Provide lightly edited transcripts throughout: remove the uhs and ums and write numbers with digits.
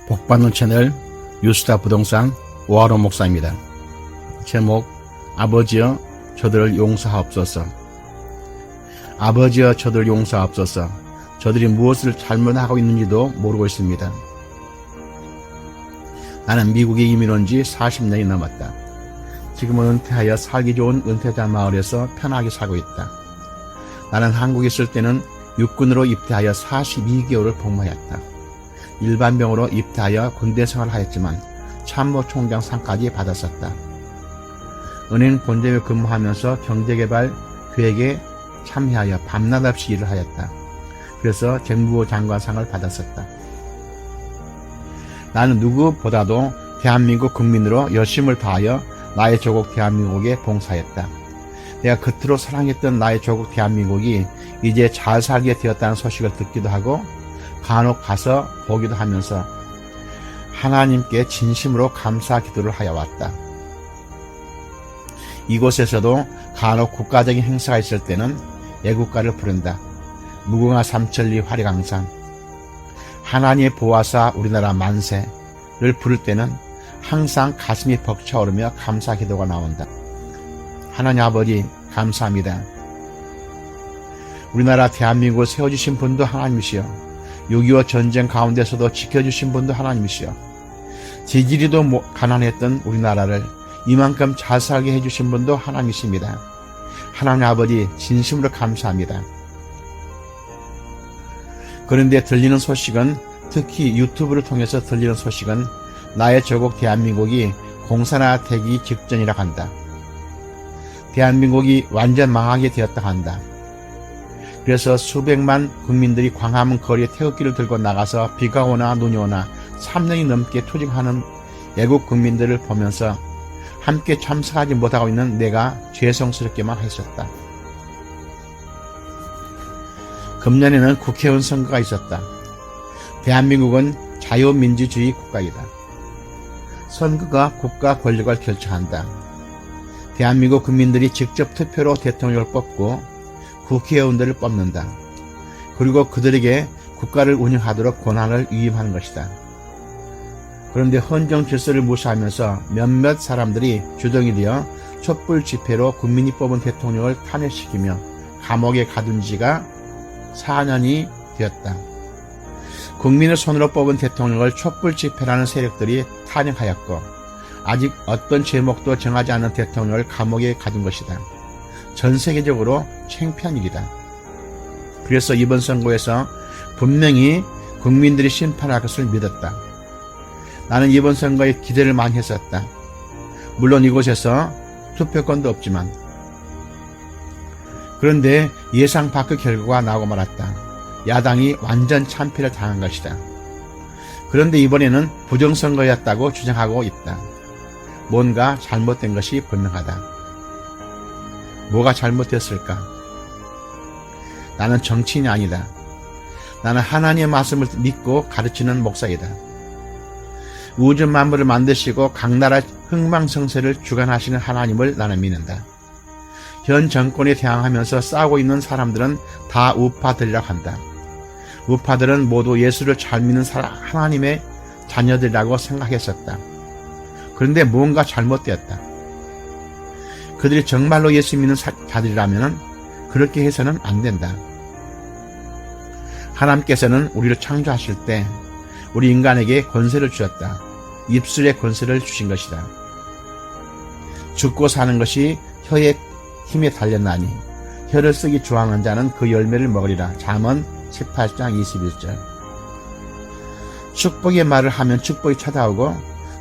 복받는 채널 유스타 부동산 오하로 목사입니다. 제목 아버지여 저들을 용서하옵소서. 아버지여 저들을 용서하옵소서. 저들이 무엇을 잘못하고 있는지도 모르고 있습니다. 나는 미국에 이민 온 지 40년이 넘었다. 지금은 은퇴하여 살기 좋은 은퇴자 마을에서 편하게 살고 있다. 나는 한국에 있을 때는 육군으로 입대하여 42개월을 복무하였다. 일반병으로 입대하여 군대 생활을 하였지만 참모총장 상까지 받았었다. 은행 본점에 근무하면서 경제개발 계획에 참여하여 밤낮 없이 일을 하였다. 그래서 정부 장관상을 받았었다. 나는 누구보다도 대한민국 국민으로 열심을 다하여 나의 조국 대한민국에 봉사했다. 내가 겉으로 사랑했던 나의 조국 대한민국이 이제 잘 살게 되었다는 소식을 듣기도 하고 간혹 가서 보기도 하면서 하나님께 진심으로 감사 기도를 하여 왔다. 이곳에서도 간혹 국가적인 행사가 있을 때는 애국가를 부른다. 무궁화 삼천리 화려강산, 하나님의 보호하사 우리나라 만세를 부를 때는 항상 가슴이 벅차오르며 감사 기도가 나온다. 하나님 아버지 감사합니다. 우리나라 대한민국을 세워주신 분도 하나님이시여, 6.25 전쟁 가운데서도 지켜주신 분도 하나님이시여, 지지리도 가난했던 우리나라를 이만큼 잘 살게 해주신 분도 하나님이십니다. 하나님 아버지 진심으로 감사합니다. 그런데 들리는 소식은, 특히 유튜브를 통해서 들리는 소식은 나의 조국 대한민국이 공산화되기 직전이라 한다. 대한민국이 완전 망하게 되었다 한다. 그래서 수백만 국민들이 광화문 거리에 태극기를 들고 나가서 비가 오나 눈이 오나 3년이 넘게 투쟁하는 애국 국민들을 보면서 함께 참석하지 못하고 있는 내가 죄송스럽게만 했었다. 금년에는 국회의원 선거가 있었다. 대한민국은 자유민주주의 국가이다. 선거가 국가 권력을 결정한다. 대한민국 국민들이 직접 투표로 대통령을 뽑고 국회의원들을 뽑는다. 그리고 그들에게 국가를 운영하도록 권한을 위임하는 것이다. 그런데 헌정 질서를 무시하면서 몇몇 사람들이 주동이 되어 촛불 집회로 국민이 뽑은 대통령을 탄핵시키며 감옥에 가둔 지가 4년이 되었다. 국민의 손으로 뽑은 대통령을 촛불 집회라는 세력들이 탄핵하였고 아직 어떤 제목도 정하지 않은 대통령을 감옥에 가둔 것이다. 전 세계적으로 창피한 일이다. 그래서 이번 선거에서 분명히 국민들이 심판할 것을 믿었다. 나는 이번 선거에 기대를 많이 했었다. 물론 이곳에서 투표권도 없지만. 그런데 예상 밖의 결과가 나오고 말았다. 야당이 완전 참패를 당한 것이다. 그런데 이번에는 부정선거였다고 주장하고 있다. 뭔가 잘못된 것이 분명하다. 뭐가 잘못됐을까? 나는 정치인이 아니다. 나는 하나님의 말씀을 믿고 가르치는 목사이다. 우주 만물을 만드시고 각 나라 흥망성쇠를 주관하시는 하나님을 나는 믿는다. 현 정권에 대항하면서 싸우고 있는 사람들은 다 우파들이라고 한다. 우파들은 모두 예수를 잘 믿는 하나님의 자녀들이라고 생각했었다. 그런데 뭔가 잘못되었다. 그들이 정말로 예수 믿는 자들이라면 그렇게 해서는 안 된다. 하나님께서는 우리를 창조하실 때 우리 인간에게 권세를 주셨다. 입술의 권세를 주신 것이다. 죽고 사는 것이 혀의 힘에 달렸나니 혀를 쓰기 좋아하는 자는 그 열매를 먹으리라. 잠언 18장 21절. 축복의 말을 하면 축복이 찾아오고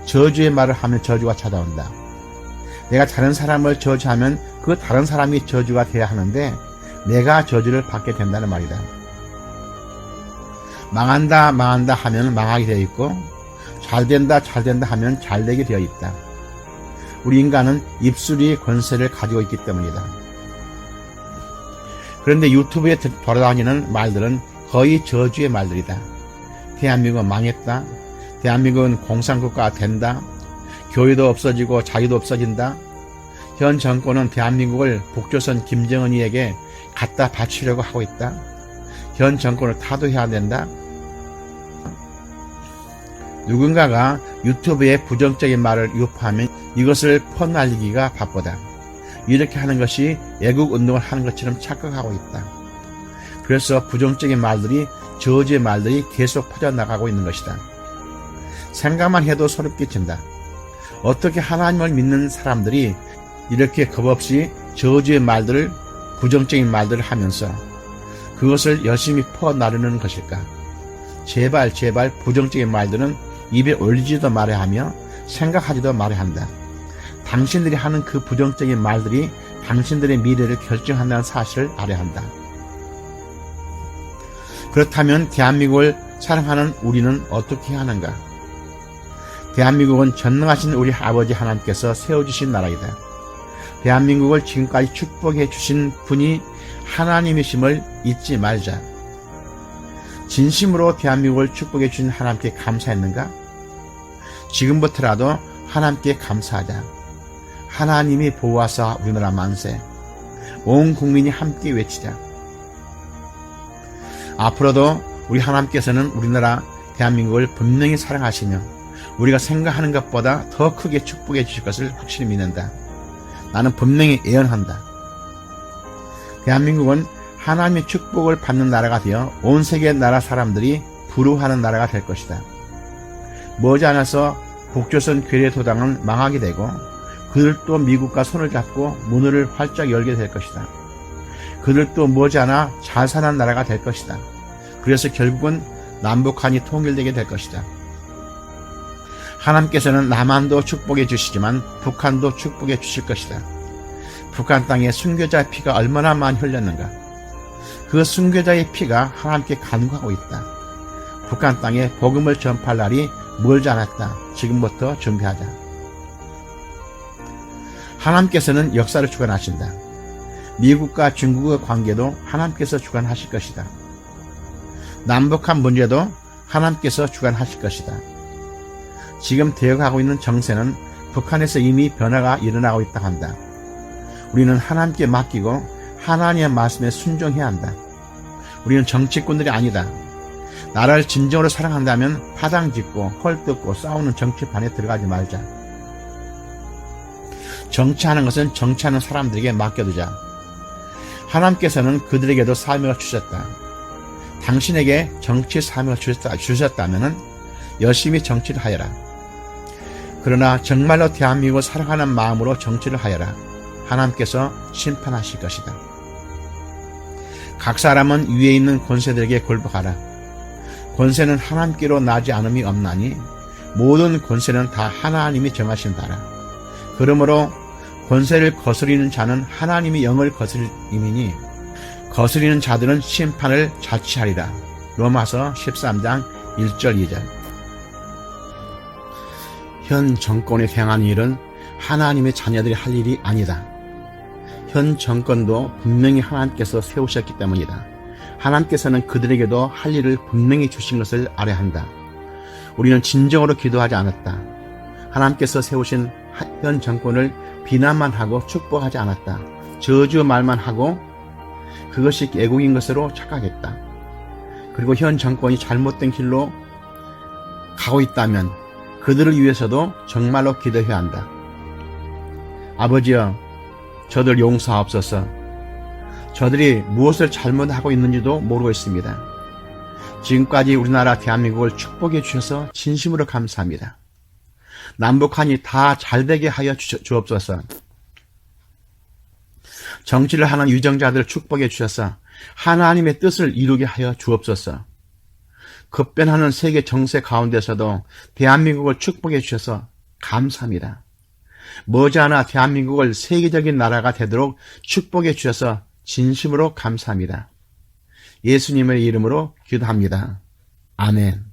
저주의 말을 하면 저주가 찾아온다. 내가 다른 사람을 저주하면 그 다른 사람이 저주가 돼야 하는데 내가 저주를 받게 된다는 말이다. 망한다 하면 망하게 되어 있고 잘된다 하면 잘되게 되어 있다. 우리 인간은 입술이 권세를 가지고 있기 때문이다. 그런데 유튜브에 돌아다니는 말들은 거의 저주의 말들이다. 대한민국은 망했다. 대한민국은 공산국가가 된다. 교회도 없어지고 자유도 없어진다. 현 정권은 대한민국을 북조선 김정은이에게 갖다 바치려고 하고 있다. 현 정권을 타도해야 된다. 누군가가 유튜브에 부정적인 말을 유포하면 이것을 퍼날리기가 바쁘다. 이렇게 하는 것이 애국운동을 하는 것처럼 착각하고 있다. 그래서 부정적인 말들이, 저주의 말들이 계속 퍼져나가고 있는 것이다. 생각만 해도 소름 끼친다. 어떻게 하나님을 믿는 사람들이 이렇게 겁없이 저주의 말들을, 부정적인 말들을 하면서 그것을 열심히 퍼나르는 것일까? 제발 부정적인 말들은 입에 올리지도 말아야 하며 생각하지도 말아야 한다. 당신들이 하는 그 부정적인 말들이 당신들의 미래를 결정한다는 사실을 알아야 한다. 그렇다면 대한민국을 사랑하는 우리는 어떻게 해야 하는가? 대한민국은 전능하신 우리 아버지 하나님께서 세워주신 나라이다. 대한민국을 지금까지 축복해 주신 분이 하나님이심을 잊지 말자. 진심으로 대한민국을 축복해 주신 하나님께 감사했는가? 지금부터라도 하나님께 감사하자. 하나님이 보호하사 우리나라 만세. 온 국민이 함께 외치자. 앞으로도 우리 하나님께서는 우리나라 대한민국을 분명히 사랑하시며 우리가 생각하는 것보다 더 크게 축복해 주실 것을 확실히 믿는다. 나는 분명히 예언한다. 대한민국은 하나님의 축복을 받는 나라가 되어 온 세계 나라 사람들이 부러워하는 나라가 될 것이다. 머지않아서 북조선 괴뢰도당은 망하게 되고 그들도 미국과 손을 잡고 문을 활짝 열게 될 것이다. 그들도 머지않아 잘 사는 나라가 될 것이다. 그래서 결국은 남북한이 통일되게 될 것이다. 하나님께서는 남한도 축복해 주시지만 북한도 축복해 주실 것이다. 북한 땅에 순교자의 피가 얼마나 많이 흘렸는가. 그 순교자의 피가 하나님께 간구하고 있다. 북한 땅에 복음을 전파할 날이 멀지 않았다. 지금부터 준비하자. 하나님께서는 역사를 주관하신다. 미국과 중국의 관계도 하나님께서 주관하실 것이다. 남북한 문제도 하나님께서 주관하실 것이다. 지금 되어가고 있는 정세는 북한에서 이미 변화가 일어나고 있다 한다. 우리는 하나님께 맡기고 하나님의 말씀에 순종해야 한다. 우리는 정치꾼들이 아니다. 나라를 진정으로 사랑한다면 파당 짓고 헐뜯고 싸우는 정치판에 들어가지 말자. 정치하는 것은 정치하는 사람들에게 맡겨두자. 하나님께서는 그들에게도 사명을 주셨다. 당신에게 정치 사명을 주셨다면 열심히 정치를 하여라. 그러나 정말로 대한민국을 사랑하는 마음으로 정치를 하여라. 하나님께서 심판하실 것이다. 각 사람은 위에 있는 권세들에게 굴복하라. 권세는 하나님께로 나지 않음이 없나니 모든 권세는 다 하나님이 정하신 바라. 그러므로 권세를 거스리는 자는 하나님이 영을 거스림이니 거스리는 자들은 심판을 자취하리라. 로마서 13장 1절 2절. 현 정권이 행한 일은 하나님의 자녀들이 할 일이 아니다. 현 정권도 분명히 하나님께서 세우셨기 때문이다. 하나님께서는 그들에게도 할 일을 분명히 주신 것을 알아야 한다. 우리는 진정으로 기도하지 않았다. 하나님께서 세우신 현 정권을 비난만 하고 축복하지 않았다. 저주 말만 하고 그것이 애국인 것으로 착각했다. 그리고 현 정권이 잘못된 길로 가고 있다면 그들을 위해서도 정말로 기도해야 한다. 아버지여, 저들 용서하옵소서. 저들이 무엇을 잘못하고 있는지도 모르고 있습니다. 지금까지 우리나라 대한민국을 축복해 주셔서 진심으로 감사합니다. 남북한이 다 잘되게 하여 주옵소서. 정치를 하는 유정자들 축복해 주셔서 하나님의 뜻을 이루게 하여 주옵소서. 급변하는 세계 정세 가운데서도 대한민국을 축복해 주셔서 감사합니다. 머지않아 대한민국을 세계적인 나라가 되도록 축복해 주셔서 진심으로 감사합니다. 예수님의 이름으로 기도합니다. 아멘.